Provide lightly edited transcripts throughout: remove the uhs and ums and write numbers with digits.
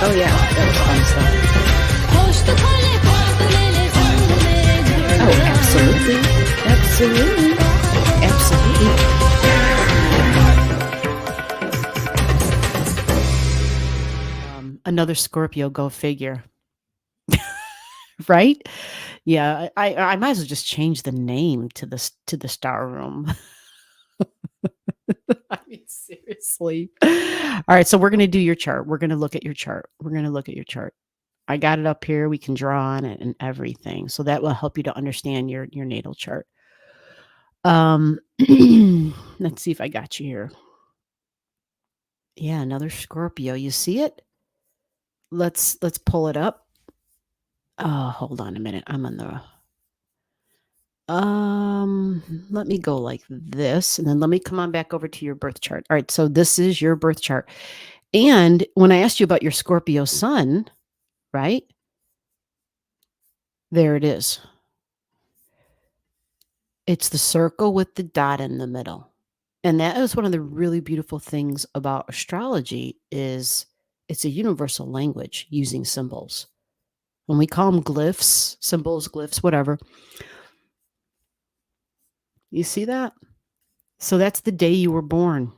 Oh yeah, that was fun stuff. Oh, absolutely. Absolutely. Absolutely. Another Scorpio, go figure. Right? Yeah, I might as well just change the name to the star room. I mean, seriously. All right, so we're going to do your chart. We're going to look at your chart. I got it up here. We can draw on it and everything. So that will help you to understand your natal chart. Let's see if I got you here. Yeah, another Scorpio. You see it? Let's pull it up. Oh, hold on a minute. I'm on the let me go like this, and then let me come on back over to your birth chart. All right, so this is your birth chart. And when I asked you about your Scorpio Sun, right? There it is. It's the circle with the dot in the middle. And that is one of the really beautiful things about astrology is it's a universal language using symbols. When we call them glyphs, symbols, glyphs, whatever. You see that? So that's the day you were born.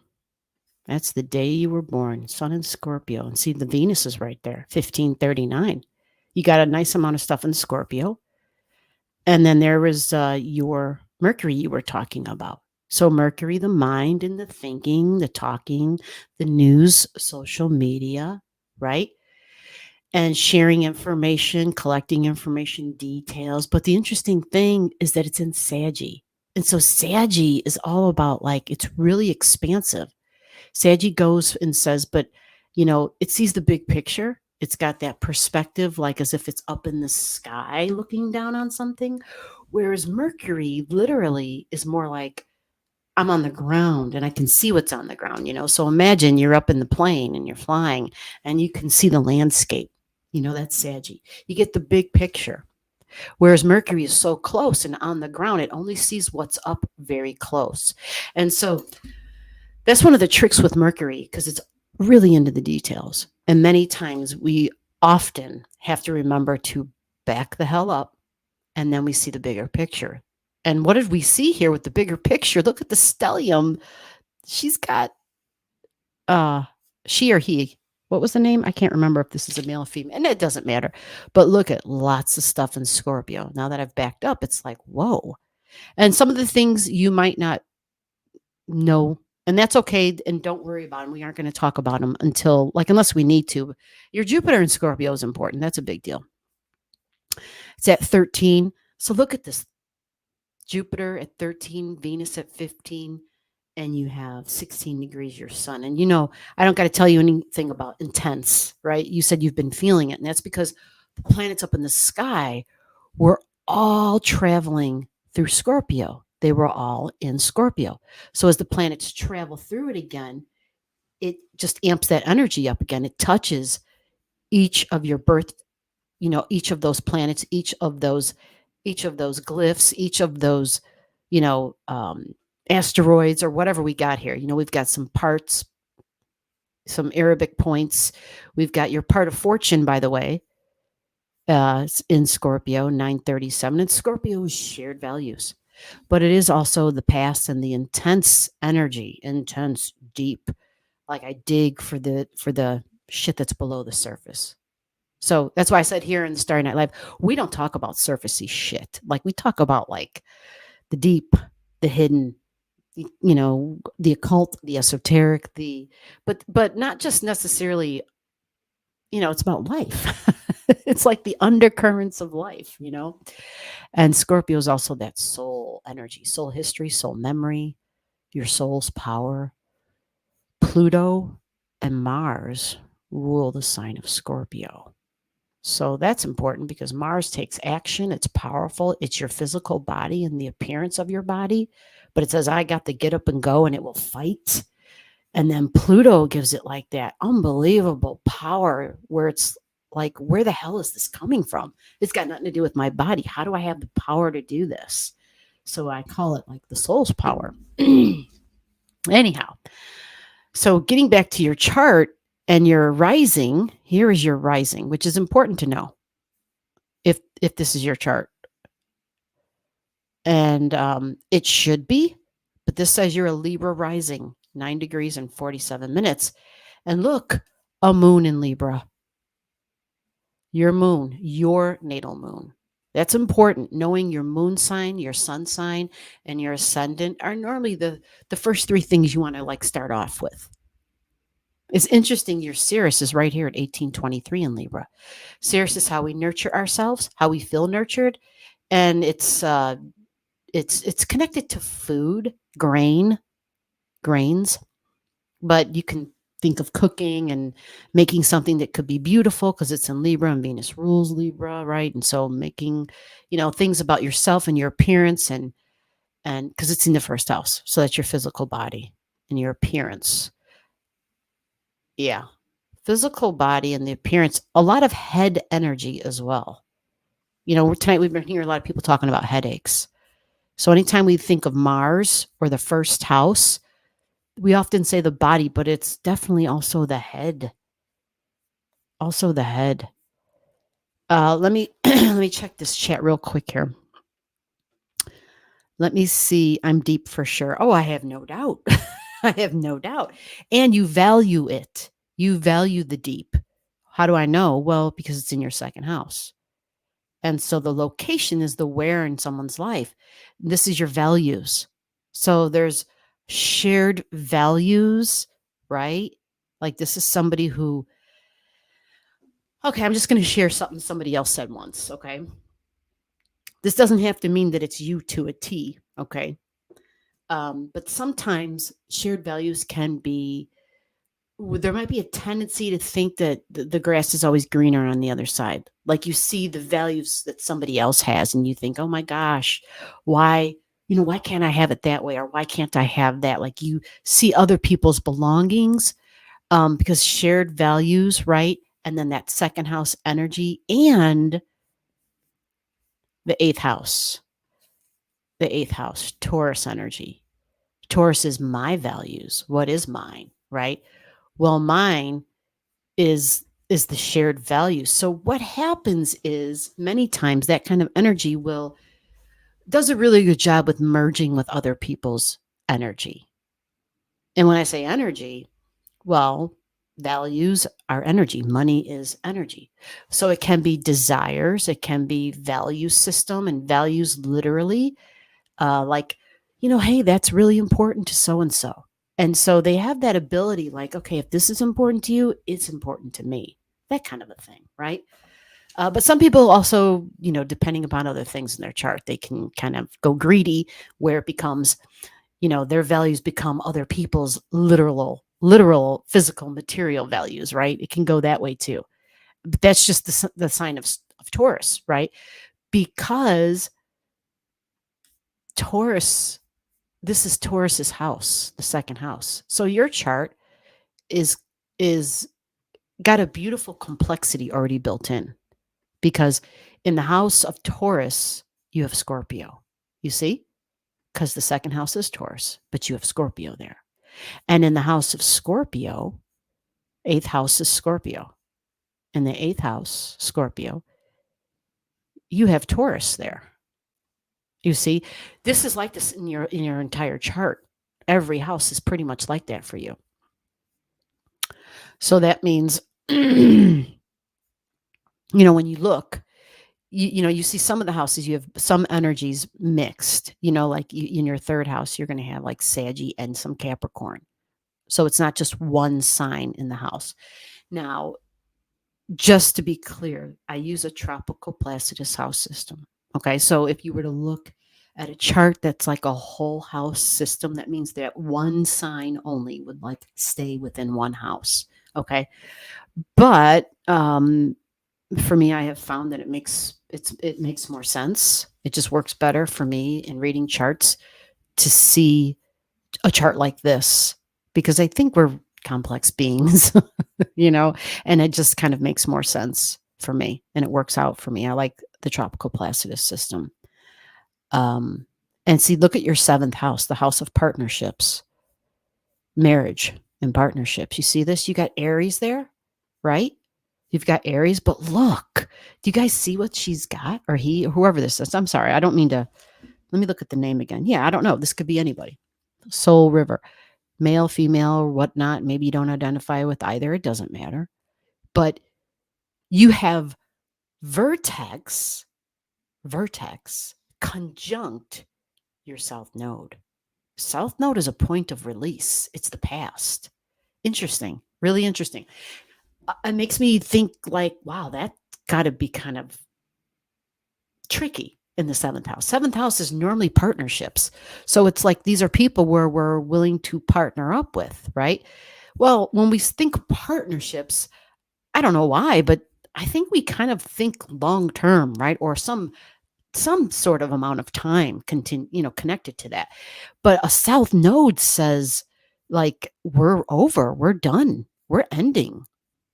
That's the day you were born, Sun in Scorpio. And see, the Venus is right there, 1539. You got a nice amount of stuff in Scorpio. And then there was your Mercury you were talking about. So Mercury, the mind and the thinking, the talking, the news, social media, right? And sharing information, collecting information, details. But the interesting thing is that it's in Saggy. And so Saggy is all about it's really expansive. Saggy goes and says, but, it sees the big picture. It's got that perspective, as if it's up in the sky looking down on something. Whereas Mercury literally is more like, I'm on the ground and I can see what's on the ground, So imagine you're up in the plane and you're flying and you can see the landscape. That's Saggy. You get the big picture. Whereas Mercury is so close and on the ground, it only sees what's up very close. And so that's one of the tricks with Mercury because it's really into the details. And many times we often have to remember to back the hell up and then we see the bigger picture. And what did we see here with the bigger picture? Look at the stellium. She's got she or he. What was the name? I can't remember if this is a male or female, and it doesn't matter. But look at lots of stuff in Scorpio. Now that I've backed up, it's like, whoa. And some of the things you might not know, and that's okay. And don't worry about them. We aren't going to talk about them until, unless we need to. Your Jupiter in Scorpio is important. That's a big deal. It's at 13. So look at this. Jupiter at 13, Venus at 15. And you have 16 degrees your sun. And I don't got to tell you anything about intense, right? You said you've been feeling it. And that's because the planets up in the sky were all traveling through Scorpio. They were all in Scorpio. So as the planets travel through it again, it just amps that energy up again. It touches each of your birth, each of those planets, each of those glyphs, each of those, asteroids or whatever we got here. We've got some parts, some Arabic points. We've got your part of fortune, by the way, in Scorpio, 937. And Scorpio is shared values, but it is also the past and the intense energy, intense, deep. I dig for the shit that's below the surface. So that's why I said here in the Starry Night Live, we don't talk about surfacey shit. We talk about the deep, the hidden, the occult, the esoteric, but not just necessarily, it's about life. It's like the undercurrents of life, you know? And Scorpio is also that soul energy, soul history, soul memory, your soul's power. Pluto and Mars rule the sign of Scorpio. So that's important because Mars takes action. It's powerful. It's your physical body and the appearance of your body. But it says, I got to get up and go and it will fight. And then Pluto gives it like that unbelievable power where it's like, where the hell is this coming from? It's got nothing to do with my body. How do I have the power to do this? So I call it like the soul's power. Anyhow, so getting back to your chart and your rising, here is your rising, which is important to know if this is your chart. And it should be, but this says you're a Libra rising, 9 degrees and 47 minutes. And look, a moon in Libra. Your moon, your natal moon. That's important. Knowing your moon sign, your sun sign, and your ascendant are normally the first three things you want to like start off with. It's interesting. Your Sirius is right here at 1823 in Libra. Sirius is how we nurture ourselves, how we feel nurtured, and it's connected to food, grains. But you can think of cooking and making something that could be beautiful because it's in Libra and Venus rules Libra, right? And so making, things about yourself and your appearance and because it's in the first house, so that's your physical body and your appearance. Yeah. Physical body and the appearance, a lot of head energy as well. Tonight we've been hearing a lot of people talking about headaches. So anytime we think of Mars or the first house, we often say the body, but it's definitely also the head. Also the head. Let me let me check this chat real quick here. Let me see. I'm deep for sure. Oh, I have no doubt. I have no doubt. And you value it. You value the deep. How do I know? Well, because it's in your second house. And so the location is the where in someone's life. This is your values. So there's shared values, right? Like this is somebody who, okay, I'm just going to share something somebody else said once, okay? This doesn't have to mean that it's you to a T, okay? But sometimes shared values can be, there might be a tendency to think that the grass is always greener on the other side. Like you see the values that somebody else has and you think, oh my gosh, why can't I have it that way? Or why can't I have that? Like you see other people's belongings because shared values, right? And then that second house energy and the eighth house, Taurus energy. Taurus is my values. What is mine, right? Well, mine is the shared value. So what happens is many times that kind of energy does a really good job with merging with other people's energy. And when I say energy, well, values are energy. Money is energy. So it can be desires, it can be value system and values literally like, hey, that's really important to so and so. And so they have that ability, like, okay, if this is important to you, it's important to me. That kind of a thing, right? But some people also, depending upon other things in their chart, they can kind of go greedy where it becomes, their values become other people's literal physical material values, right? It can go that way too. But that's just the sign of Taurus, right? Because Taurus, this is Taurus's house, the second house. So your chart is got a beautiful complexity already built in because in the house of Taurus, you have Scorpio. You see? Because the second house is Taurus, but you have Scorpio there. And in the house of Scorpio, eighth house is Scorpio. In the eighth house, Scorpio, you have Taurus there. You see? This is like this in your entire chart. Every house is pretty much like that for you. So that means, when you look, you see some of the houses, you have some energies mixed, like in your third house, you're going to have like Saggy and some Capricorn. So it's not just one sign in the house. Now, just to be clear, I use a tropical Placidus house system. Okay. So if you were to look at a chart that's like a whole house system, that means that one sign only would like stay within one house. Okay. But for me, I have found that it makes more sense. It just works better for me in reading charts to see a chart like this, because I think we're complex beings, and it just kind of makes more sense for me and it works out for me. I like the tropical Placidus system. Um, and see, look at your seventh house, the house of partnerships, marriage and partnerships. You see this? You got Aries there, right? You've got Aries, but look, do you guys see what she's got, or he, or whoever this is? I'm sorry. I don't mean to. Let me look at the name again. Yeah, I don't know. This could be anybody. Soul River, male, female, or whatnot. Maybe you don't identify with either. It doesn't matter. But you have vertex, conjunct your south node. South node is a point of release. It's the past. Interesting. Really interesting. It makes me think like, wow, that got to be kind of tricky in the seventh house. Seventh house is normally partnerships. So it's like these are people where we're willing to partner up with, right? Well, when we think partnerships, I don't know why, but I think we kind of think long term, right? Or some sort of amount of time connected to that. But a south node says like we're over, we're done, we're ending.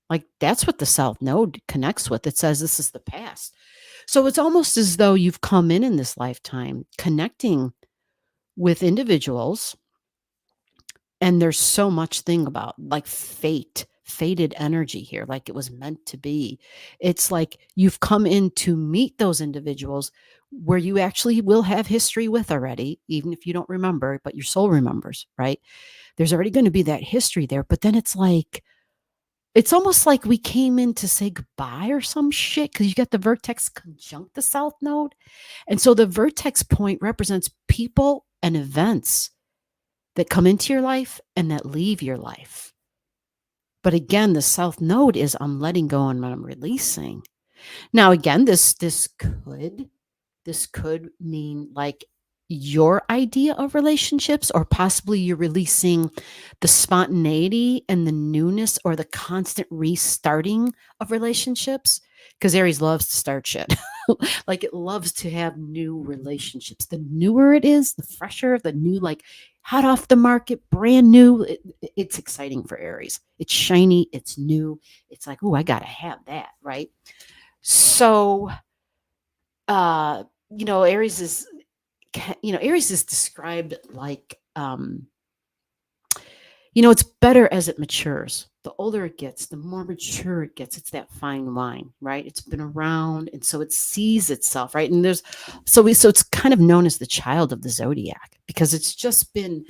Like that's what the south node connects with. It says this is the past. So it's almost as though you've come in this lifetime connecting with individuals, and there's so much thing about like fated energy here, like it was meant to be. It's like you've come in to meet those individuals where you actually will have history with already, even if you don't remember, but your soul remembers, right? There's already going to be that history there. But then it's almost like we came in to say goodbye or some shit, because you got the vertex conjunct the south node. And so the vertex point represents people and events that come into your life and that leave your life. But again, the south node is I'm letting go and I'm releasing. Now, again, this could mean like your idea of relationships, or possibly you're releasing the spontaneity and the newness or the constant restarting of relationships, because Aries loves to start shit. Like it loves to have new relationships. The newer it is, the fresher, the new, like hot off the market, brand new. It's exciting for Aries. It's shiny, it's new. It's like, oh, I got to have that, right? So, uh, Aries is Aries is described like, it's better as it matures. The older it gets, the more mature it gets. It's that fine wine, right? It's been around, and so it sees itself, right? And so it's kind of known as the child of the zodiac, because it's just been,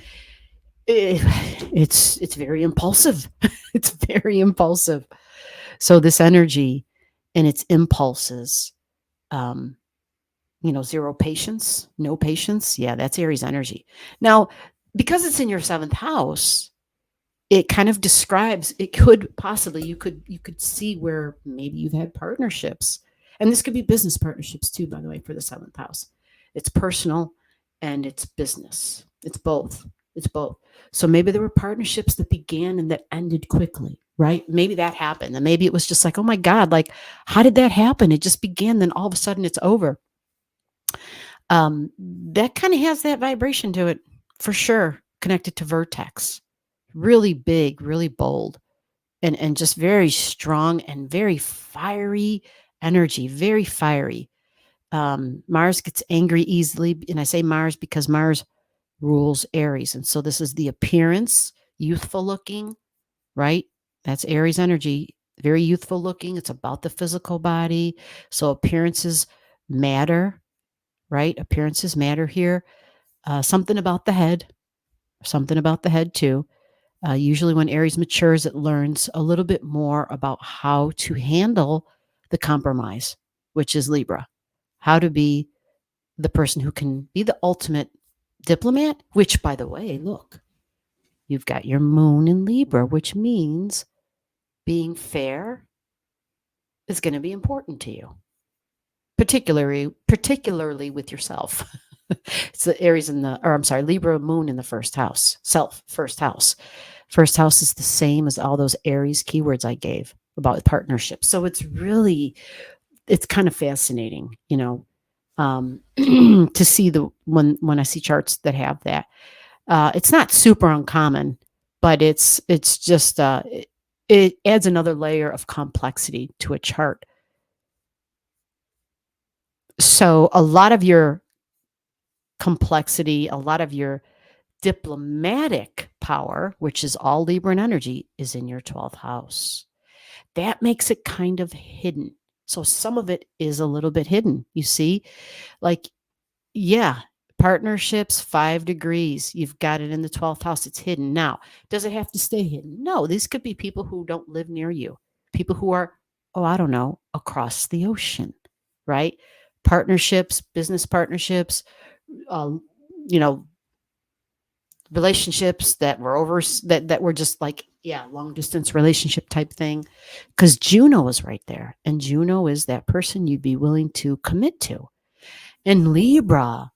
it's very impulsive. It's very impulsive. So this energy and its impulses, um, zero patience, no patience. Yeah, that's Aries energy. Now, because it's in your seventh house, it kind of describes, it could possibly, you could see where maybe you've had partnerships. And this could be business partnerships too, by the way, for the seventh house. It's personal and it's business. It's both. It's both. So maybe there were partnerships that began and that ended quickly, right? Maybe that happened. And maybe it was just like, oh my God, like, how did that happen? It just began, then all of a sudden it's over. That kind of has that vibration to it, for sure, connected to vertex. Really big, really bold, and just very strong and very fiery energy, very fiery. Mars gets angry easily, and I say Mars because Mars rules Aries, and so this is the appearance, youthful looking, right? That's Aries energy, very youthful looking. It's about the physical body, so appearances matter, right? Appearances matter here. Something about the head too. Usually, when Aries matures, it learns a little bit more about how to handle the compromise, which is Libra. How to be the person who can be the ultimate diplomat, which, by the way, look, you've got your moon in Libra, which means being fair, is going to be important to you, particularly with yourself. It's the Aries and the, or I'm sorry, Libra moon in the first house, self, first house. First house is the same as all those Aries keywords I gave about partnerships. So it's kind of fascinating, to see when I see charts that have that. It's not super uncommon, but it's just it adds another layer of complexity to a chart. So a lot of your complexity, a lot of your diplomatic power, which is all Libra and energy, is in your 12th house. That makes it kind of hidden. So some of it is a little bit hidden, you see? Like, yeah, partnerships, 5 degrees. You've got it in the 12th house. It's hidden. Now, does it have to stay hidden? No, these could be people who don't live near you, people who are, oh, I don't know, across the ocean, right? Partnerships, business partnerships, uh, you know, relationships that were that were just like, yeah, long distance relationship type thing, because Juno is right there, and Juno is that person you'd be willing to commit to. And Libra,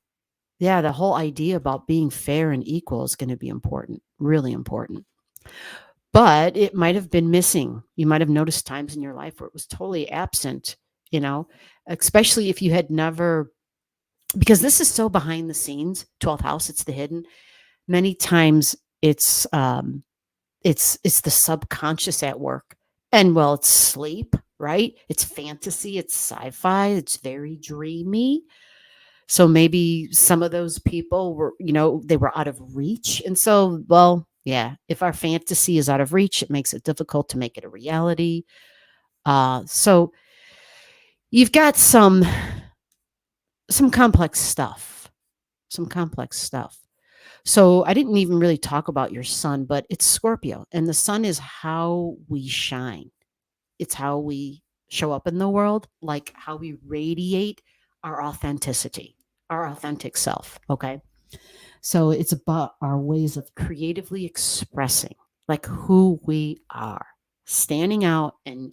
yeah, the whole idea about being fair and equal is going to be important, really important. But it might have been missing. You might have noticed times in your life where it was totally absent, you know, especially if you had never, because this is so behind the scenes, 12th house, it's the hidden. Many times it's the subconscious at work. And well, it's sleep, right? It's fantasy, it's sci-fi, it's very dreamy. So maybe some of those people were, they were out of reach. And so, well, yeah, if our fantasy is out of reach, it makes it difficult to make it a reality. So you've got some complex stuff, some complex stuff. So I didn't even really talk about your sun, but it's Scorpio, and the sun is how we shine. It's how we show up in the world, like how we radiate our authenticity, our authentic self. Okay. So it's about our ways of creatively expressing like who we are, standing out and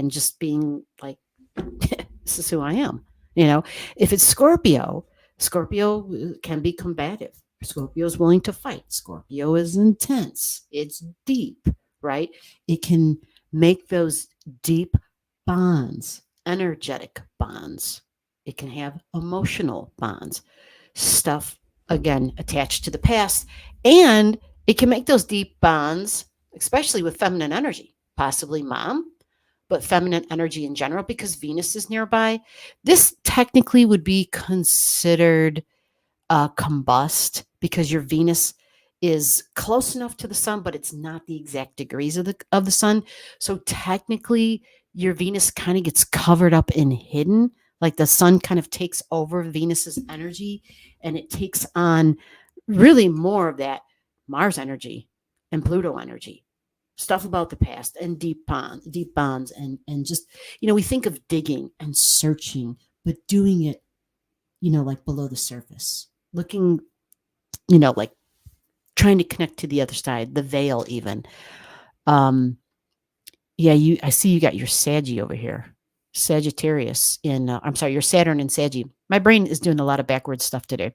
just being like, this is who I am. If it's Scorpio, Scorpio can be combative. Scorpio is willing to fight. Scorpio is intense. It's deep, right? It can make those deep bonds, energetic bonds. It can have emotional bonds, stuff again attached to the past, and it can make those deep bonds, especially with feminine energy, possibly mom, but feminine energy in general, because Venus is nearby. This technically would be considered combust because your Venus is close enough to the sun, but it's not the exact degrees of the sun. So technically, your Venus kind of gets covered up and hidden. Like the sun kind of takes over Venus's energy, and it takes on really more of that Mars energy and Pluto energy, stuff about the past and deep bonds, and just we think of digging and searching, but doing it like below the surface, looking, like trying to connect to the other side, the veil even. Yeah, I see you got your Saggy over here. Sagittarius in I'm sorry, your Saturn in Saggy. My brain is doing a lot of backwards stuff today.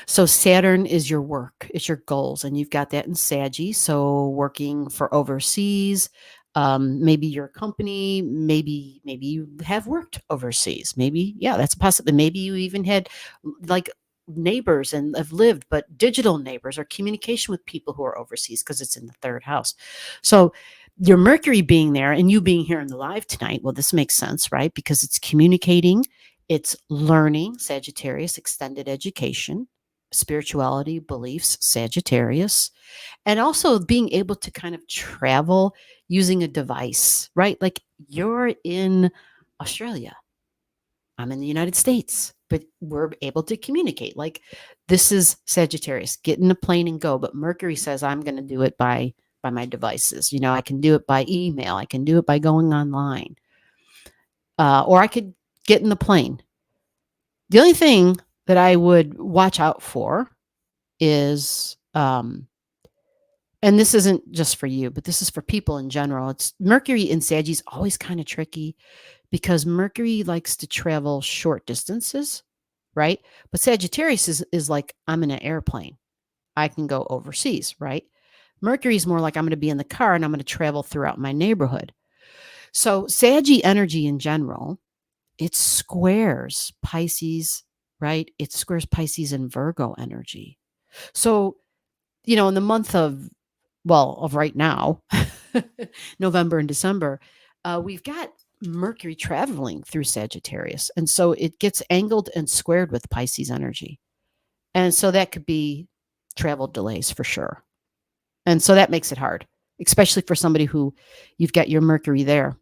So Saturn is your work, it's your goals, and you've got that in Saggy. So working for overseas, maybe your company, maybe you have worked overseas. Maybe, yeah, that's possible. Maybe you even had like neighbors and have lived, but digital neighbors or communication with people who are overseas because it's in the third house. So your Mercury being there and you being here in the live tonight, well, this makes sense, right? Because it's communicating, it's learning, Sagittarius, extended education, spirituality, beliefs, Sagittarius, and also being able to kind of travel using a device, right? Like you're in Australia, I'm in the United States, but we're able to communicate. Like this is Sagittarius, get in a plane and go. But Mercury says I'm going to do it by my devices. I can do it by email. I can do it by going online, or I could get in the plane. The only thing that I would watch out for is And this isn't just for you, but this is for people in general. It's Mercury in Sag is always kind of tricky because Mercury likes to travel short distances, right? But Sagittarius is like, I'm in an airplane. I can go overseas, right? Mercury is more like I'm going to be in the car and I'm going to travel throughout my neighborhood. So Saggy energy in general, it squares Pisces, right? It squares Pisces and Virgo energy. So, in the month of right now, November and December, we've got Mercury traveling through Sagittarius. And so it gets angled and squared with Pisces energy. And so that could be travel delays for sure. And so that makes it hard, especially for somebody who you've got your Mercury there.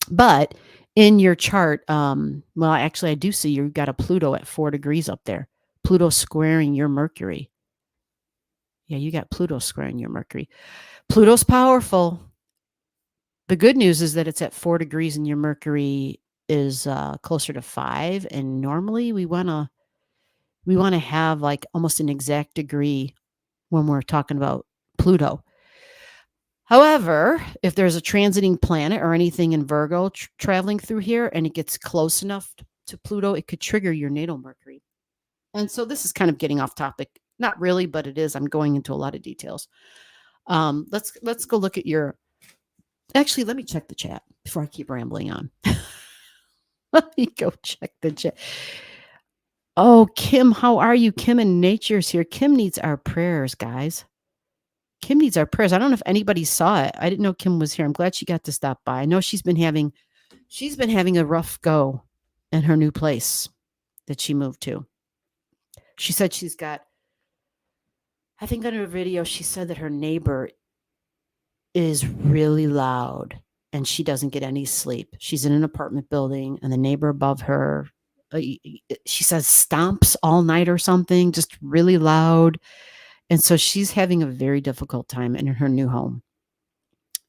But in your chart, well, actually, I do see you've got a Pluto at 4 degrees up there. Pluto squaring your Mercury. Yeah, you got Pluto squaring your Mercury. Pluto's powerful. The good news is that it's at 4 degrees and your Mercury is closer to 5. And normally we want to have like almost an exact degree when we're talking about Pluto. However, if there's a transiting planet or anything in Virgo traveling through here and it gets close enough to Pluto, it could trigger your natal Mercury. And so this is kind of getting off topic. Not really, but it is. I'm going into a lot of details. Let's go look at your. Actually, let me check the chat before I keep rambling on. Let me go check the chat. Oh, Kim, how are you? Kim and Nature's here. Kim needs our prayers, guys. Kim needs our prayers. I don't know if anybody saw it. I didn't know Kim was here. I'm glad she got to stop by. I know she's been having a rough go in her new place that she moved to. She said she's got, I think on her video, she said that her neighbor is really loud and she doesn't get any sleep. She's in an apartment building and the neighbor above her, she says stomps all night or something, just really loud. And so she's having a very difficult time in her new home.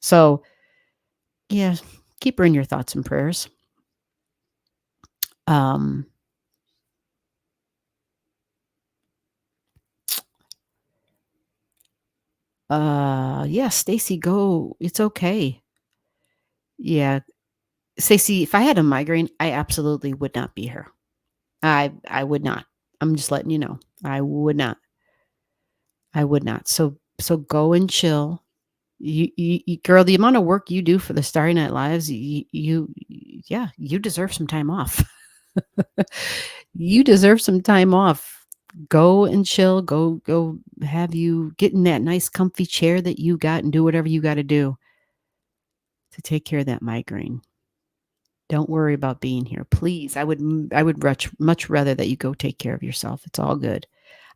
So, yeah, keep her in your thoughts and prayers. Yeah, Stacy, go. It's okay. Yeah. Stacy, if I had a migraine, I absolutely would not be here. I would not. I'm just letting you know. I would not. I would not. So go and chill. You girl, the amount of work you do for the Starry Night Lives, yeah, you deserve some time off. You deserve some time off. Go and chill. Go have you get in that nice comfy chair that you got and do whatever you got to do to take care of that migraine. Don't worry about being here. Please. I would much rather that you go take care of yourself. It's all good.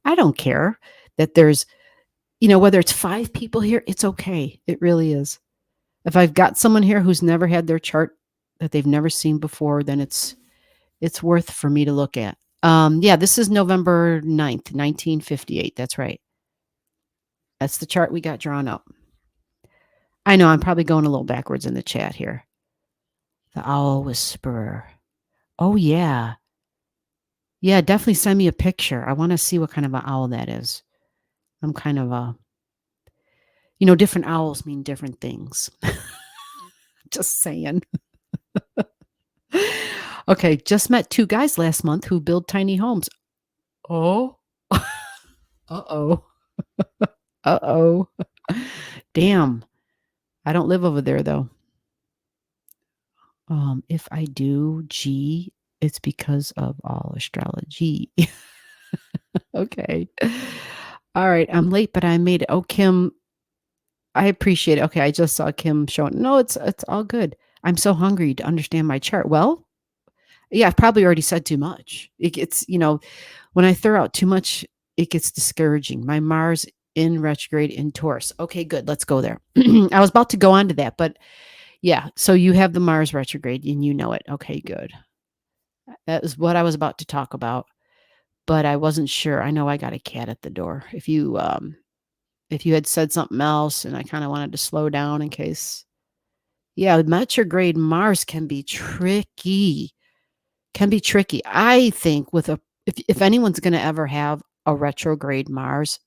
I don't care that there's, whether it's 5 people here, it's okay. It really is. If I've got someone here who's never had their chart that they've never seen before, then it's worth for me to look at. Yeah, this is November 9th, 1958. That's right. That's the chart we got drawn up. I know I'm probably going a little backwards in the chat here. The Owl Whisperer. Oh, yeah. Yeah, definitely send me a picture. I want to see what kind of an owl that is. I'm kind of a, different owls mean different things. Just saying. Okay, just met 2 guys last month who build tiny homes. Oh. Uh-oh. Uh-oh. Damn. I don't live over there though. If I do, gee, it's because of Allastrology. Okay. All right. I'm late, but I made it. Oh, Kim, I appreciate it. Okay, I just saw Kim showing. No, it's all good. I'm so hungry to understand my chart. Well, yeah, I've probably already said too much. It gets, when I throw out too much, it gets discouraging. My Mars in retrograde in Taurus. Okay, good. Let's go there. I was about to go on to that, but yeah. So you have the Mars retrograde and you know it. Okay, good. That is what I was about to talk about, but I wasn't sure. I know I got a cat at the door. If you had said something else and I kind of wanted to slow down in case. Yeah, retrograde Mars can be tricky. I think if anyone's going to ever have a retrograde Mars,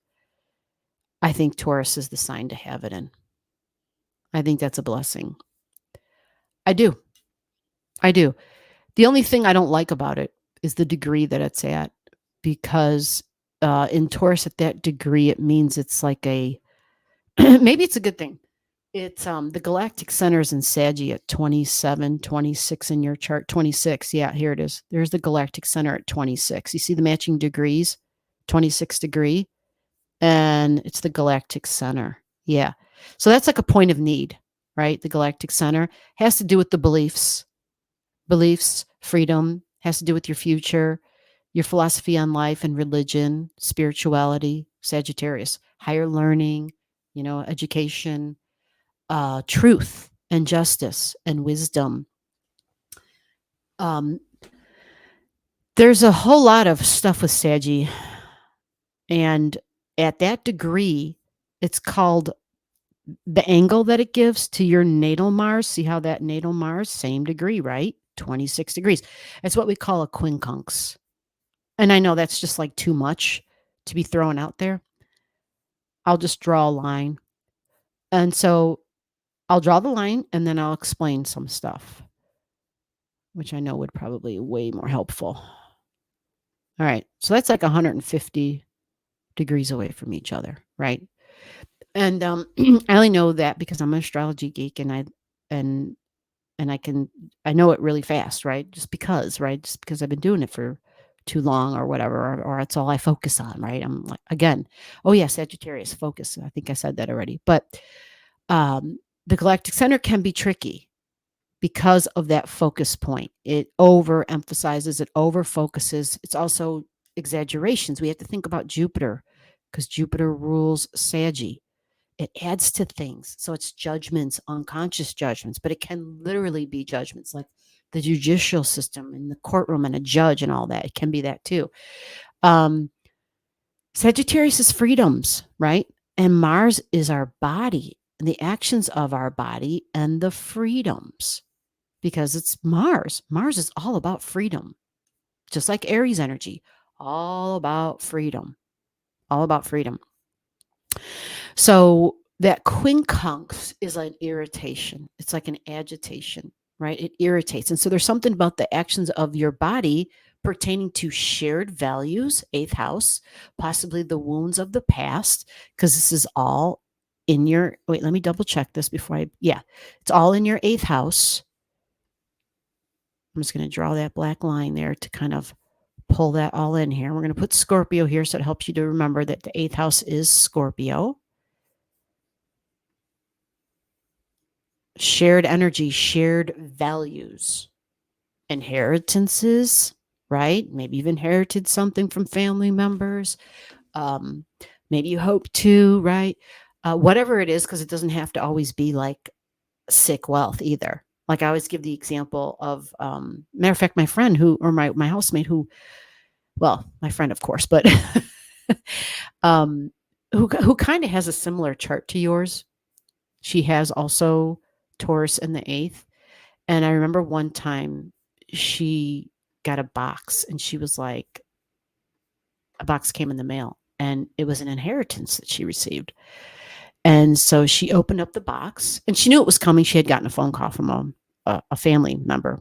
I think Taurus is the sign to have it in. I think that's a blessing. I do. I do. The only thing I don't like about it is the degree that it's at, because in Taurus at that degree, it means it's like a, maybe it's a good thing. It's the galactic centers in Saggy at 27, 26 in your chart. 26. Yeah, here it is. There's the galactic center at 26. You see the matching degrees? 26 degree. And it's the galactic center. Yeah. So that's like a point of need, right? The galactic center has to do with the beliefs, freedom, has to do with your future, your philosophy on life and religion, spirituality, Sagittarius, higher learning, education, truth and justice and wisdom. Um, there's a whole lot of stuff with Saggy, and at that degree, it's called the angle that it gives to your natal Mars. See how that natal Mars, same degree, right? 26 degrees. It's what we call a quincunx. And I know that's just like too much to be thrown out there. I'll just draw a line. And so I'll draw the line and then I'll explain some stuff, which I know would probably be way more helpful. All right. So that's like 150 degrees away from each other, right? And I only know that because I'm an astrology geek, and I know it really fast, right? Just because I've been doing it for too long or whatever, or it's all I focus on, right? I'm like, again, oh yeah, Sagittarius focus. I think I said that already. But the galactic center can be tricky because of that focus point. It overemphasizes, it overfocuses. It's also exaggerations. We have to think about Jupiter, because Jupiter rules Saggy. It adds to things. So it's judgments, unconscious judgments, but it can literally be judgments like the judicial system and the courtroom and a judge and all that. It can be that too. Sagittarius is freedoms, right? And Mars is our body and the actions of our body and the freedoms, because it's Mars. Mars is all about freedom, just like Aries energy, all about freedom, all about freedom. So that quincunx is an irritation. It's like an agitation, right? It irritates. And so there's something about the actions of your body pertaining to shared values, eighth house, possibly the wounds of the past, because this is all in your, wait, let me double check this before it's all in your eighth house. I'm just going to draw that black line there to kind of pull that all in here. We're going to put Scorpio here so it helps you to remember that the eighth house is Scorpio. Shared energy, shared values, inheritances, right? Maybe you've inherited something from family members. Maybe you hope to, right? Whatever it is, because it doesn't have to always be like sick wealth either. Like I always give the example of, matter of fact, my friend my housemate well, my friend, of course, but who kind of has a similar chart to yours. She has also Taurus in the eighth. And I remember one time she got a box and she was like, a box came in the mail and it was an inheritance that she received. And so she opened up the box and she knew it was coming. She had gotten a phone call from a family member,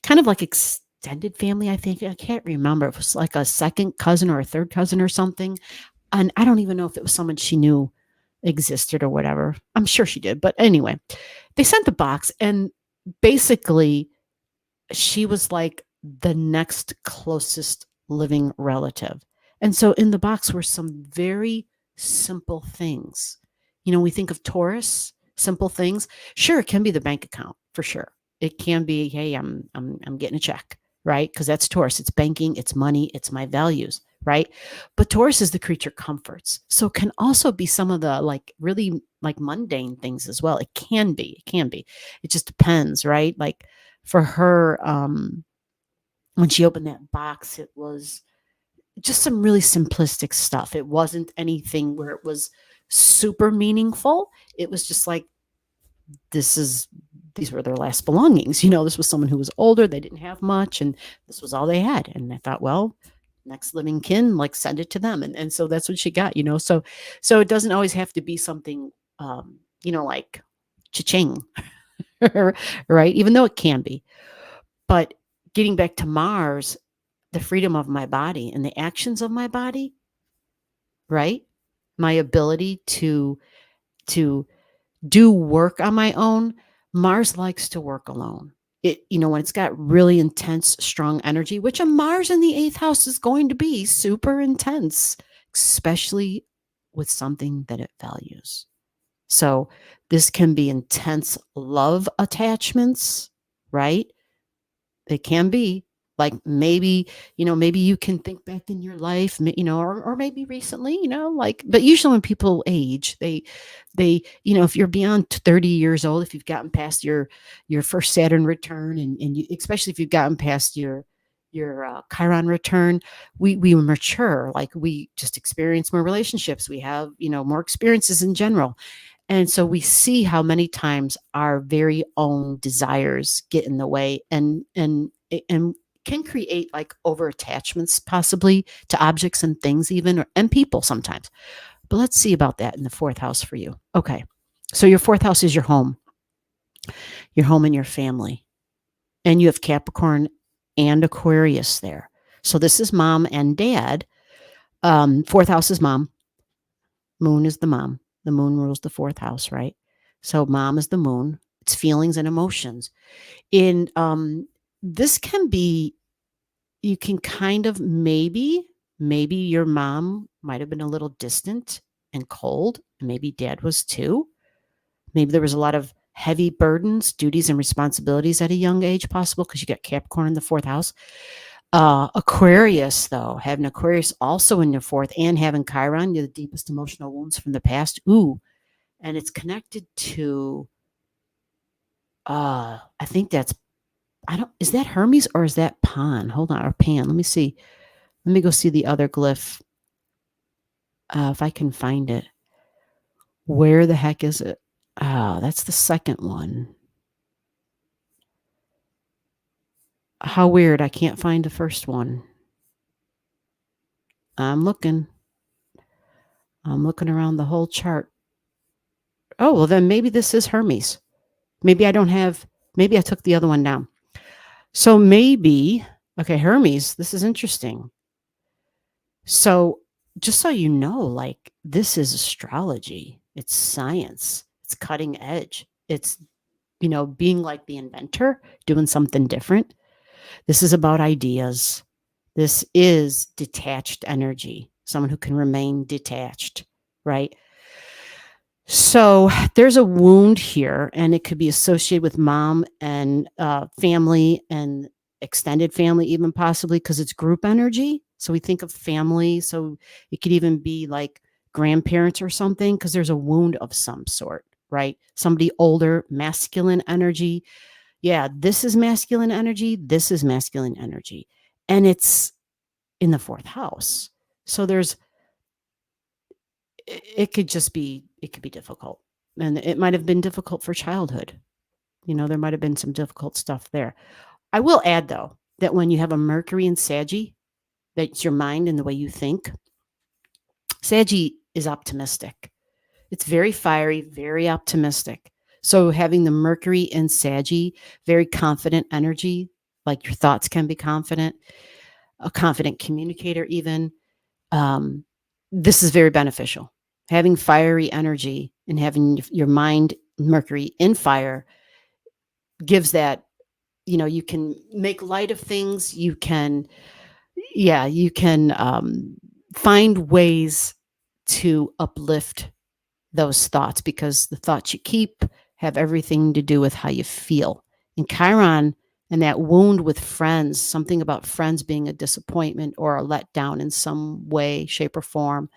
kind of like extended family, I think. I can't remember. It was like a second cousin or a third cousin or something. And I don't even know if it was someone she knew existed or whatever. I'm sure she did. But anyway, they sent the box and basically she was like the next closest living relative. And so in the box were some very simple things. We think of Taurus, simple things. Sure, it can be the bank account for sure. It can be, hey, I'm getting a check, right? Because that's Taurus. It's banking, it's money, it's my values, right? But Taurus is the creature comforts. So it can also be some of the like really like mundane things as well. It can be. It just depends, right? Like for her, when she opened that box, it was just some really simplistic stuff. It wasn't anything where it was super meaningful. It was just like, these were their last belongings. This was someone who was older. They didn't have much, and this was all they had. And I thought, well, next living kin, like send it to them. And so that's what she got, you know. So it doesn't always have to be something like cha-ching, right? Even though it can be. But getting back to Mars, the freedom of my body and the actions of my body, right? My ability to do work on my own. Mars likes to work alone. When it's got really intense, strong energy, which a Mars in the eighth house is going to be super intense, especially with something that it values. So this can be intense love attachments, right? It can be like maybe you can think back in your life, or maybe recently, but usually when people age, they if you're beyond 30 years old, if you've gotten past your first Saturn return, and especially if you've gotten past your Chiron return, we mature, like we just experience more relationships, we have more experiences in general. And so we see how many times our very own desires get in the way and can create like over attachments, possibly to objects and things, even, and people sometimes. But let's see about that in the fourth house for you. Okay. So your fourth house is your home and your family. And you have Capricorn and Aquarius there. So this is mom and dad. Fourth house is mom. Moon is the mom. The moon rules the fourth house, right? So mom is the moon. It's feelings and emotions. In this can be, you can kind of maybe your mom might have been a little distant and cold. And maybe dad was too. Maybe there was a lot of heavy burdens, duties, and responsibilities at a young age, possible because you got Capricorn in the fourth house. Aquarius, though, having Aquarius also in your fourth and having Chiron, the deepest emotional wounds from the past. Ooh, and it's connected to, I think that's, is that Hermes or is that Pan? Hold on, or Pan. Let me see. Let me go see the other glyph. If I can find it. Where the heck is it? Oh, that's the second one. How weird. I can't find the first one. I'm looking around the whole chart. Oh, well, then maybe this is Hermes. Maybe I took the other one down. So maybe, okay, Hermes, this is interesting. So just so you know, like, this is astrology. It's science. It's cutting edge. It's, being like the inventor, doing something different. This is about ideas. This is detached energy, someone who can remain detached, right? So there's a wound here, and it could be associated with mom and family and extended family, even possibly because it's group energy. So we think of family. So it could even be like grandparents or something, because there's a wound of some sort, right? Somebody older, masculine energy. Yeah, this is masculine energy. This is masculine energy. And it's in the fourth house. So it could be difficult. And it might have been difficult for childhood. There might have been some difficult stuff there. I will add, though, that when you have a Mercury in Saggy, that's your mind and the way you think. Saggy is optimistic. It's very fiery, very optimistic. So having the Mercury in Saggy, very confident energy, like your thoughts can be confident, a confident communicator even. This is very beneficial. Having fiery energy and having your mind, Mercury in fire, gives that, you can make light of things. You can find ways to uplift those thoughts, because the thoughts you keep have everything to do with how you feel. And Chiron and that wound with friends, something about friends being a disappointment or a letdown in some way, shape, or form.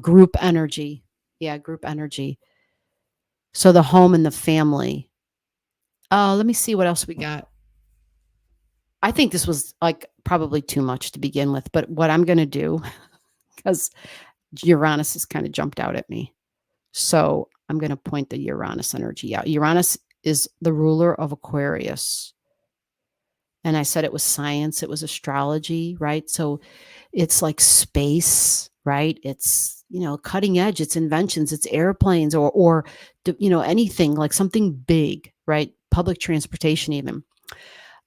Group energy. Yeah, group energy. So the home and the family. Let me see what else we got. I think this was like probably too much to begin with, but what I'm going to do, because Uranus has kind of jumped out at me. So I'm going to point the Uranus energy out. Uranus is the ruler of Aquarius. And I said it was science, it was astrology, right? So it's like space, right? It's, cutting edge, it's inventions, it's airplanes or anything like something big, right? Public transportation even.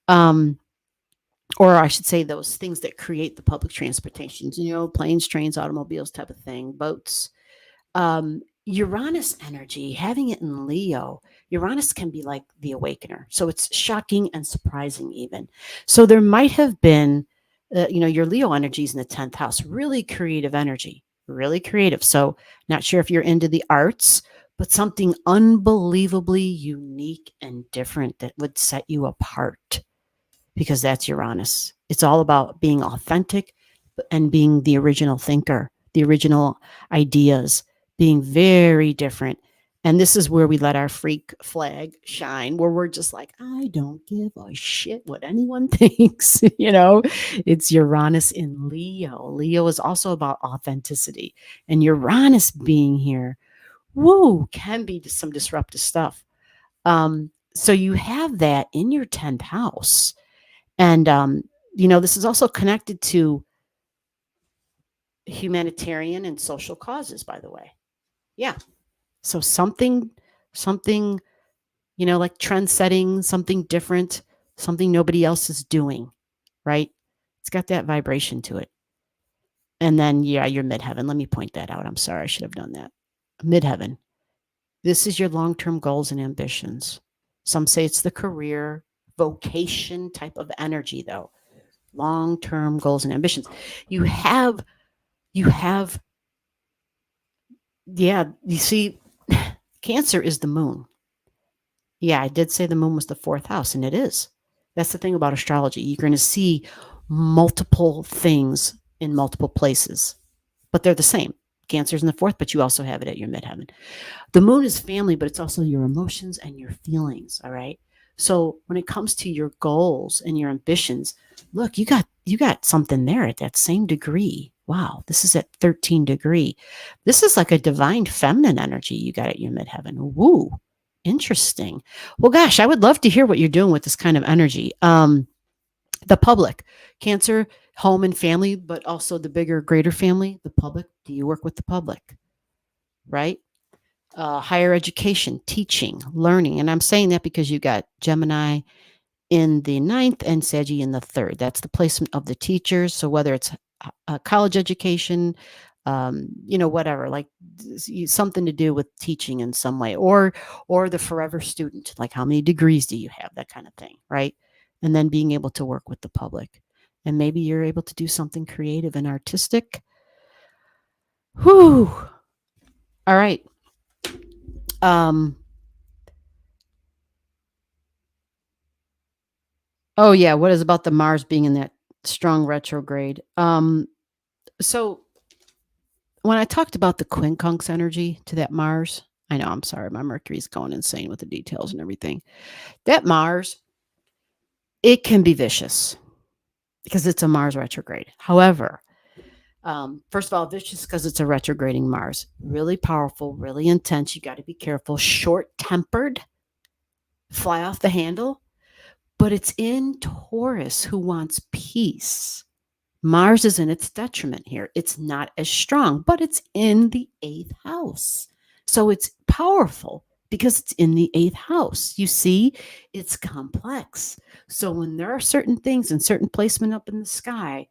Um or I should say those things that create the public transportations, planes, trains, automobiles type of thing, boats. Uranus energy, having it in Leo, Uranus can be like the awakener. So it's shocking and surprising, even. So there might have been, your Leo energy is in the 10th house, really creative energy, really creative. So, not sure if you're into the arts, but something unbelievably unique and different that would set you apart because that's Uranus. It's all about being authentic and being the original thinker, the original ideas, being very different. And this is where we let our freak flag shine, where we're just like, I don't give a shit what anyone thinks. It's Uranus in Leo. Leo is also about authenticity. And Uranus being here, woo, can be some disruptive stuff. So you have that in your 10th house. And, this is also connected to humanitarian and social causes, by the way. Yeah. So something, like trend setting, something different, something nobody else is doing, right? It's got that vibration to it. And then, yeah, your midheaven. Let me point that out. I'm sorry. I should have done that. Midheaven. This is your long term goals and ambitions. Some say it's the career, vocation type of energy, though. Long term goals and ambitions. You have yeah, you see, Cancer is the moon. Yeah, I did say the moon was the 4th house, and it is. That's the thing about astrology. You're going to see multiple things in multiple places, but they're the same. Cancer's in the 4th, but you also have it at your midheaven. The moon is family, but it's also your emotions and your feelings. All right. So when it comes to your goals and your ambitions, look, you got something there at that same degree. Wow, this is at 13 degree. This is like a divine feminine energy you got at your midheaven. Woo, interesting. Well, gosh, I would love to hear what you're doing with this kind of energy. The public, Cancer, home and family, but also the bigger, greater family, the public. Do you work with the public? Right? Higher education, teaching, learning. And I'm saying that because you got Gemini in the 9th and Saggy in the 3rd. That's the placement of the teachers. So whether it's a college education, whatever, like something to do with teaching in some way, or the forever student, like how many degrees do you have, that kind of thing, right? And then being able to work with the public. And maybe you're able to do something creative and artistic. Whew. All right. Um, Oh yeah, what is about the Mars being in that strong retrograde? So when I talked about the quincunx energy to that Mars, I know, I'm sorry, my Mercury's going insane with the details and everything. That Mars, it can be vicious because it's a Mars retrograde. However, first of all, vicious because it's a retrograding Mars. Really powerful, really intense. You got to be careful. Short tempered, fly off the handle, but it's in Taurus who wants peace. Mars is in its detriment here. It's not as strong, but it's in the 8th house. So it's powerful because it's in the 8th house. You see, it's complex. So when there are certain things and certain placement up in the sky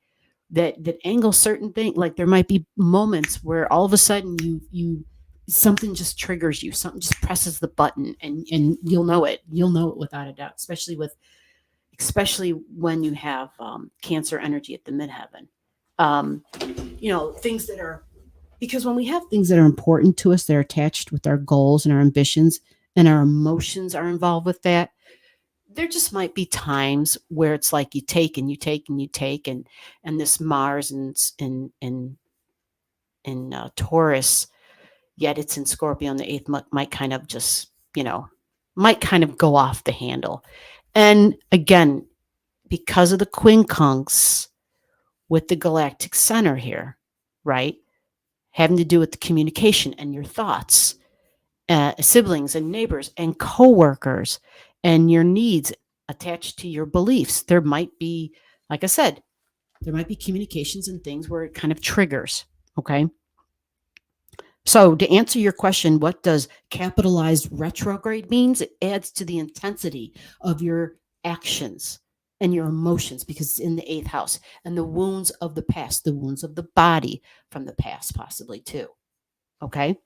that angle certain things, like there might be moments where all of a sudden you something just triggers you, something just presses the button and you'll know it. You'll know it without a doubt, especially when you have Cancer energy at the midheaven. Um, things that are, because when we have things that are important to us, they're attached with our goals and our ambitions, and our emotions are involved with that. There just might be times where it's like you take and you take and you take, and this Mars and in Taurus, yet it's in Scorpio on the 8th, might kind of just might kind of go off the handle. And again, because of the quincunx with the galactic center here, right? Having to do with the communication and your thoughts, siblings and neighbors and coworkers and your needs. attached to your beliefs. There might be, like I said, there might be communications and things where it kind of triggers. Okay. So to answer your question, what does capitalized retrograde means? It adds to the intensity of your actions and your emotions because it's in the eighth house, and the wounds of the past, the wounds of the body from the past, possibly too. Okay.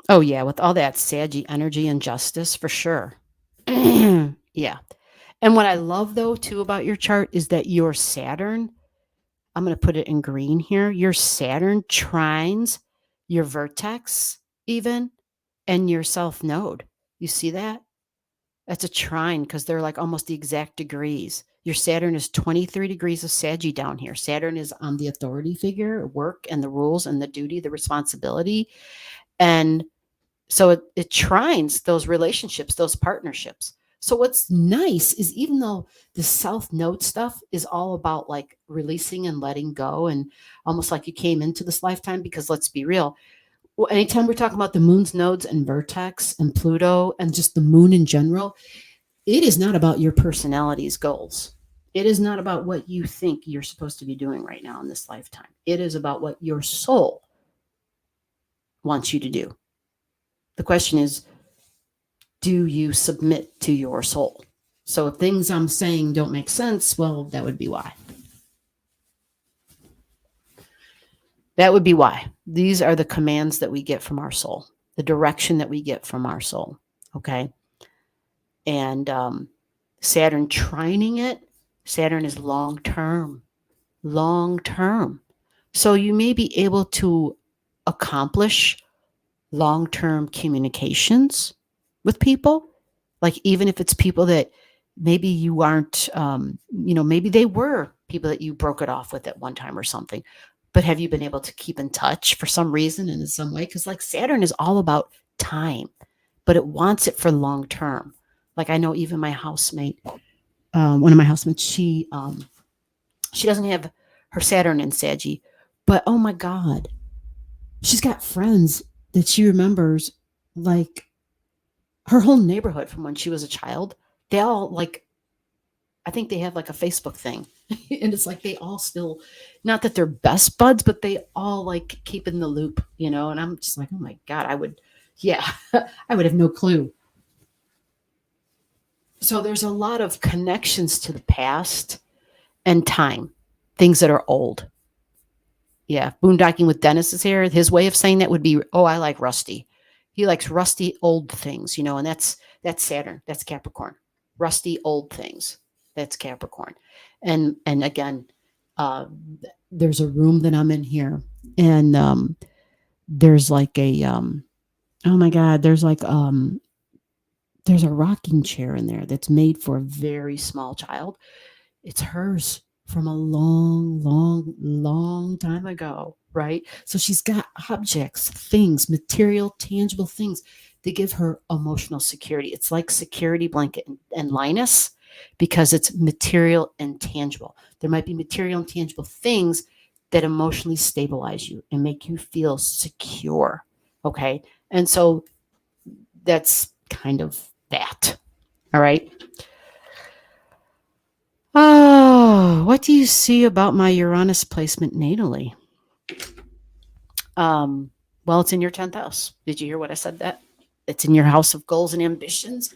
Oh yeah, with all that Saggy energy and justice for sure. Yeah. And what I love though too about your chart is that your Saturn, I'm going to put it in green here, your Saturn trines your vertex even and your south node. You see that? That's a trine because they're like almost the exact degrees. Your Saturn is 23 degrees of Saggy down here. Saturn is on the authority figure, work and the rules and the duty, the responsibility. And so it trines those relationships, those partnerships. So what's nice is even though the South Node stuff is all about like releasing and letting go and almost like you came into this lifetime, because let's be real, anytime we're talking about the moon's nodes and vertex and Pluto and just the moon in general, it is not about your personality's goals. It is not about what you think you're supposed to be doing right now in this lifetime. It is about what your soul wants you to do. The question is, do you submit to your soul? So if things I'm saying don't make sense, well, that would be why. That would be why. These are the commands that we get from our soul, the direction that we get from our soul. Okay. And Saturn trining it, Saturn is long term, long term. So you may be able to accomplish long term communications with people, like even if it's people that maybe you aren't, maybe they were people that you broke it off with at one time or something. But have you been able to keep in touch for some reason and in some way? Because like Saturn is all about time, but it wants it for long term. Like I know even my housemate, one of my housemates, she doesn't have her Saturn in Saggy, but oh my God, she's got friends that she remembers, like her whole neighborhood from when she was a child. They all like, I think they have like a Facebook thing. And it's like they all still, not that they're best buds, but they all like keep in the loop, and I'm just like, oh my God, yeah, I would have no clue. So there's a lot of connections to the past and time, things that are old. Yeah, boondocking with Dennis is here. His way of saying that would be, "Oh, I like rusty." He likes rusty old things, and that's Saturn, that's Capricorn. Rusty old things, that's Capricorn. And again, uh, there's a room that I'm in here, and there's like oh my God, there's a rocking chair in there that's made for a very small child. It's hers from a long, long, long time ago, right? So she's got objects, things, material, tangible things that give her emotional security. It's like security blanket and Linus because it's material and tangible. There might be material and tangible things that emotionally stabilize you and make you feel secure. Okay. And so that's kind of that. All right. Oh, what do you see about my Uranus placement natally? Well, it's in your 10th house. Did you hear what I said that? It's in your house of goals and ambitions.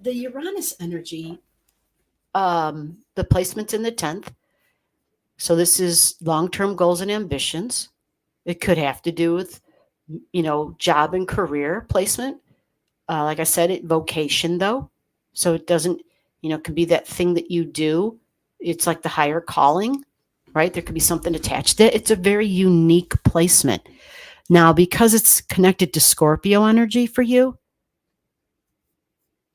The Uranus energy, the placement's in the 10th. So this is long-term goals and ambitions. It could have to do with, job and career placement. Like I said, vocation though. So it doesn't, could be that thing that you do. It's like the higher calling, right? There could be something attached to it. It's a very unique placement. Now, because it's connected to Scorpio energy for you,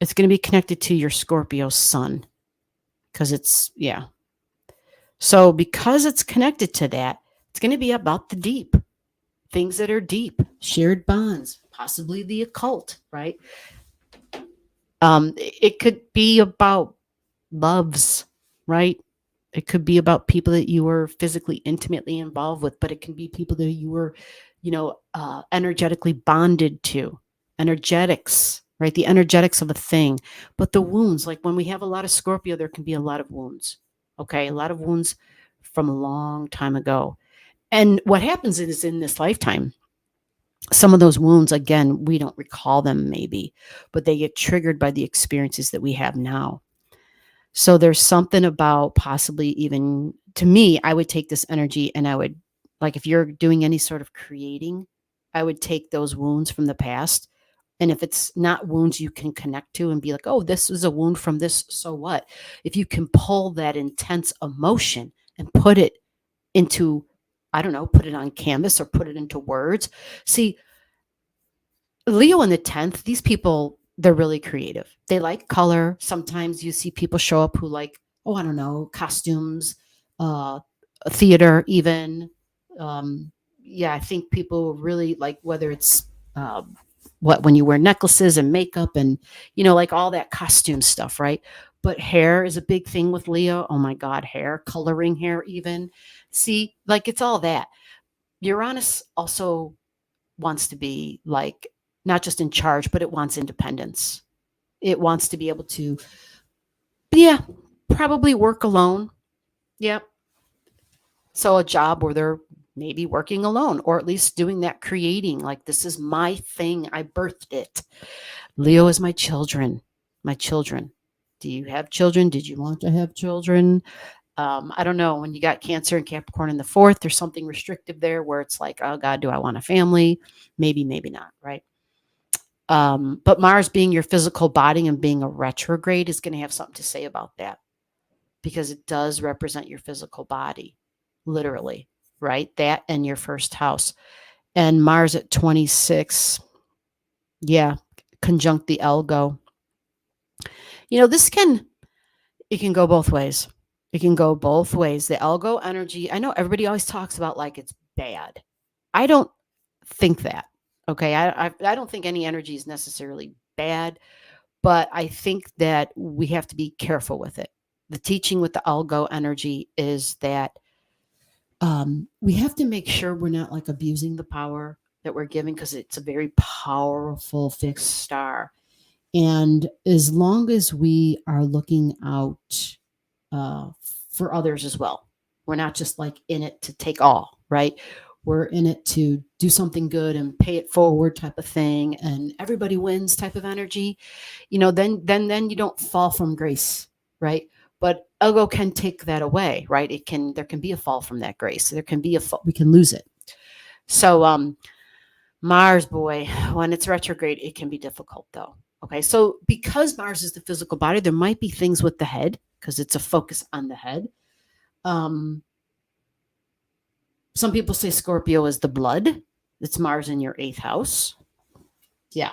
it's going to be connected to your Scorpio sun because yeah. So because it's connected to that, it's going to be about the deep, things that are deep, shared bonds, possibly the occult, right? It could be about loves, right? It could be about people that you were physically intimately involved with, but it can be people that you were, energetically bonded to. Energetics, right? The energetics of a thing. But the wounds, like when we have a lot of Scorpio, there can be a lot of wounds. Okay. A lot of wounds from a long time ago. And what happens is in this lifetime, some of those wounds, again, we don't recall them maybe, but they get triggered by the experiences that we have now. So there's something about possibly even to me, I would take this energy and I would, like, if you're doing any sort of creating, I would take those wounds from the past. And if it's not wounds you can connect to and be like, oh, this is a wound from this, so what? If you can pull that intense emotion and put it into, I don't know, put it on canvas or put it into words. See, Leo in the 10th, these people, they're really creative. They like color. Sometimes you see people show up who like, oh, I don't know, costumes, uh, theater, even. Yeah, I think people really like whether it's when you wear necklaces and makeup and, like all that costume stuff, right? But hair is a big thing with Leo. Oh my God, hair, coloring hair, even. See, like it's all that. Uranus also wants to be like not just in charge, but it wants independence. It wants to be able to, yeah, probably work alone. Yep. So a job where they're maybe working alone or at least doing that creating, like this is my thing. I birthed it. Leo is my children. My children. Do you have children? Did you want to have children? I don't know. When you got Cancer and Capricorn in the fourth, there's something restrictive there where it's like, oh God, do I want a family? Maybe, maybe not, right? But Mars being your physical body and being a retrograde is going to have something to say about that because it does represent your physical body, literally, right? That and your first house. And Mars at 26, yeah, conjunct the Elgo. It can go both ways. It can go both ways. The Elgo energy, I know everybody always talks about like it's bad. I don't think that. Okay. I don't think any energy is necessarily bad. But I think that we have to be careful with it. The teaching with the algo energy is that we have to make sure we're not like abusing the power that we're giving because it's a very powerful fixed star. And as long as we are looking out uh, for others as well, we're not just like in it to take all, right? We're in it to do something good and pay it forward type of thing and everybody wins type of energy, then you don't fall from grace, right? But ego can take that away, right? There can be a fall from that grace. There can be we can lose it. So Mars, boy, when it's retrograde, it can be difficult though. Okay. So because Mars is the physical body, there might be things with the head because it's a focus on the head. Some people say Scorpio is the blood. It's Mars in your 8th house. Yeah.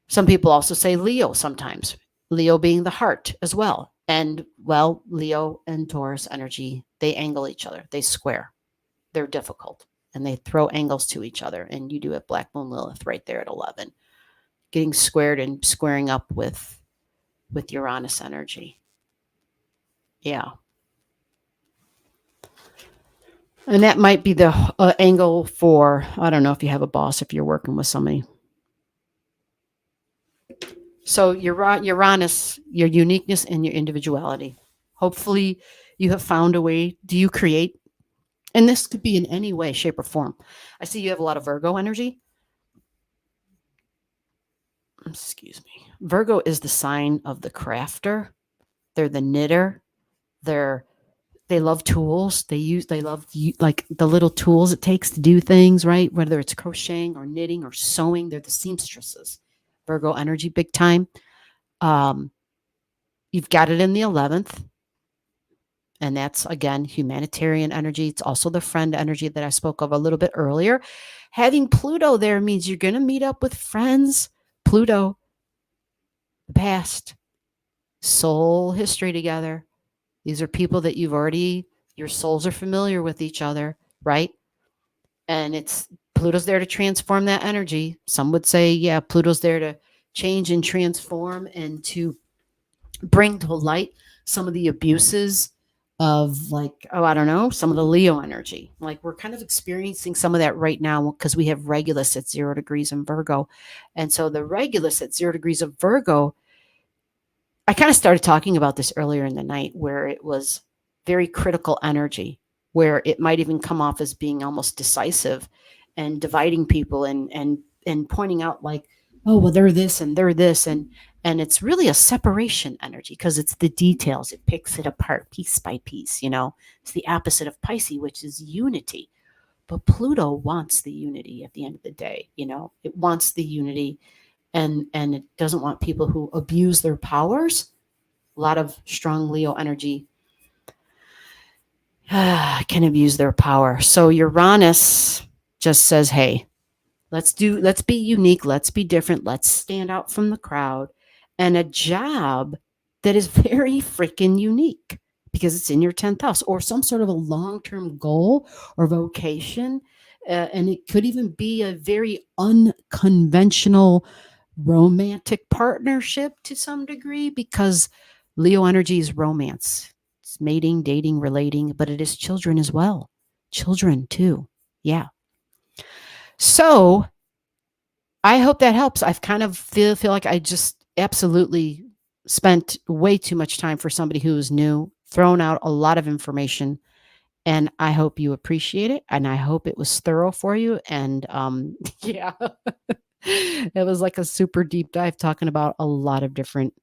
Some people also say Leo sometimes. Leo being the heart as well. And well, Leo and Taurus energy, they angle each other. They square. They're difficult. And they throw angles to each other. And you do have Black Moon Lilith right there at 11. Getting squared and squaring up with Uranus energy. Yeah. And that might be the angle for, I don't know if you have a boss, if you're working with somebody. So Uranus, your uniqueness and your individuality. Hopefully you have found a way. Do you create? And this could be in any way, shape, or form. I see you have a lot of Virgo energy. Excuse me. Virgo is the sign of the crafter. They're the knitter. They love tools. They love like the little tools it takes to do things, right? Whether it's crocheting or knitting or sewing, they're the seamstresses. Virgo energy, big time. You've got it in the 11th. And that's, again, humanitarian energy. It's also the friend energy that I spoke of a little bit earlier. Having Pluto there means you're going to meet up with friends. Pluto, the past, soul history together. These are people that your souls are familiar with each other, right? And Pluto's there to transform that energy. Some would say, yeah, Pluto's there to change and transform and to bring to light some of the abuses of like, oh, I don't know, some of the Leo energy. Like we're kind of experiencing some of that right now because we have Regulus at 0 degrees in Virgo. And so the Regulus at 0 degrees of Virgo, I kind of started talking about this earlier in the night where it was very critical energy, where it might even come off as being almost decisive and dividing people and pointing out like, oh, well, they're this and they're this. And it's really a separation energy because it's the details. It picks it apart piece by piece, you know. It's the opposite of Pisces, which is unity. But Pluto wants the unity at the end of the day, you know. It wants the unity and it doesn't want people who abuse their powers. A lot of strong Leo energy can abuse their power. So Uranus just says, hey, let's be unique, let's be different, let's stand out from the crowd. And a job that is very freaking unique because it's in your 10th house or some sort of a long-term goal or vocation. And it could even be a very unconventional romantic partnership to some degree because Leo energy is romance. It's mating, dating, relating, but it is children as well. Children too. Yeah. So I hope that helps. I've kind of feel like I just absolutely spent way too much time for somebody who is new, thrown out a lot of information, and I hope you appreciate it, and I hope it was thorough for you. And yeah, it was like a super deep dive talking about a lot of different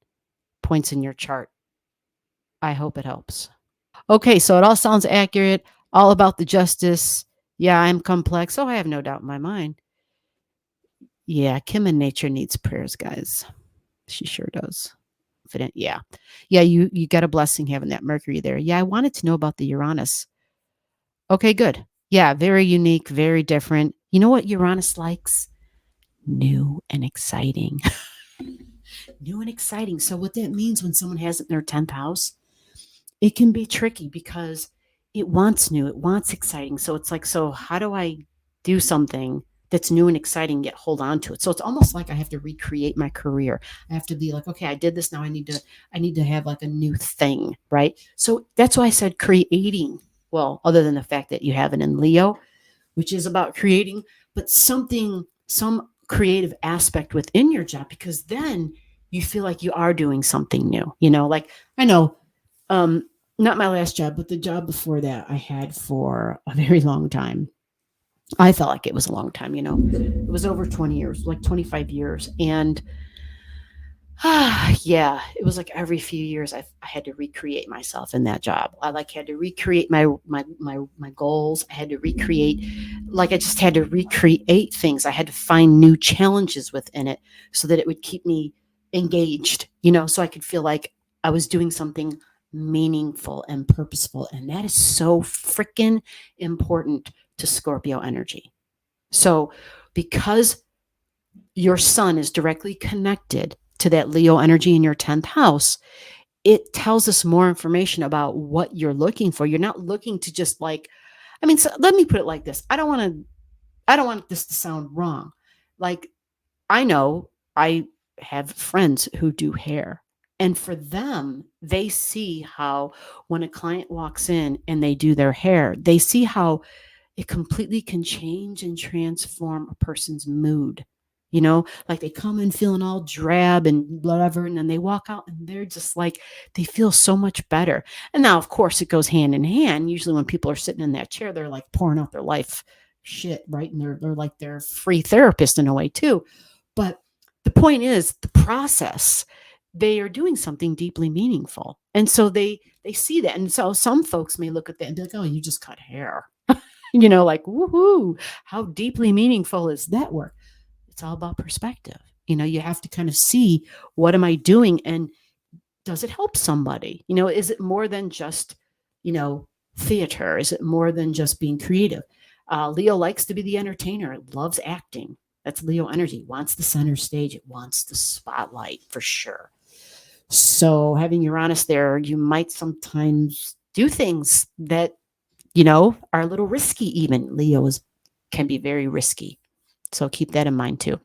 points in your chart. I hope it helps. Okay, so it all sounds accurate, all about the justice. Yeah, I'm complex. Oh, I have no doubt in my mind. Yeah, Kim in nature needs prayers, guys. She sure does. Yeah. Yeah, you got a blessing having that Mercury there. Yeah, I wanted to know about the Uranus. Okay, good. Yeah, very unique, very different. You know what Uranus likes? New and exciting. New and exciting. So what that means when someone has it in their 10th house, it can be tricky because it wants new, it wants exciting. So it's like, so how do I do something that's new and exciting yet hold on to it? So it's almost like I have to recreate my career. I have to be like, okay, I did this, now I need to have like a new thing, right? So that's why I said creating. Well, other than the fact that you have it in Leo, which is about creating, but some creative aspect within your job, because then you feel like you are doing something new, you know, like I know, not my last job, but the job before that I had for a very long time. I felt like it was a long time, you know, it was over 20 years, like 25 years. And yeah, it was like every few years I had to recreate myself in that job. I like had to recreate my goals. I had to recreate, like I just had to recreate things. I had to find new challenges within it so that it would keep me engaged, you know, so I could feel like I was doing something meaningful and purposeful. And that is so freaking important to Scorpio energy. So because your sun is directly connected to that Leo energy in your 10th house, it tells us more information about what you're looking for. You're not looking to just like, I mean, so let me put it like this. I don't want this to sound wrong. Like, I know I have friends who do hair, and for them, they see how when a client walks in and they do their hair, they see how it completely can change and transform a person's mood. You know, like they come in feeling all drab and whatever, and then they walk out and they're just like, they feel so much better. And now, of course, it goes hand in hand. Usually, when people are sitting in that chair, they're like pouring out their life shit, right? And they're like their free therapist in a way, too. But the point is, the process, they are doing something deeply meaningful. And so they see that. And so some folks may look at that and be like, oh, you just cut hair. You know, like, woohoo, how deeply meaningful is that work? It's all about perspective. You know, you have to kind of see, what am I doing? And does it help somebody? You know, is it more than just, you know, theater? Is it more than just being creative? Leo likes to be the entertainer. It loves acting. That's Leo energy. It wants the center stage. It wants the spotlight for sure. So having Uranus there, you might sometimes do things that, you know, are a little risky even. Can be very risky. So keep that in mind too.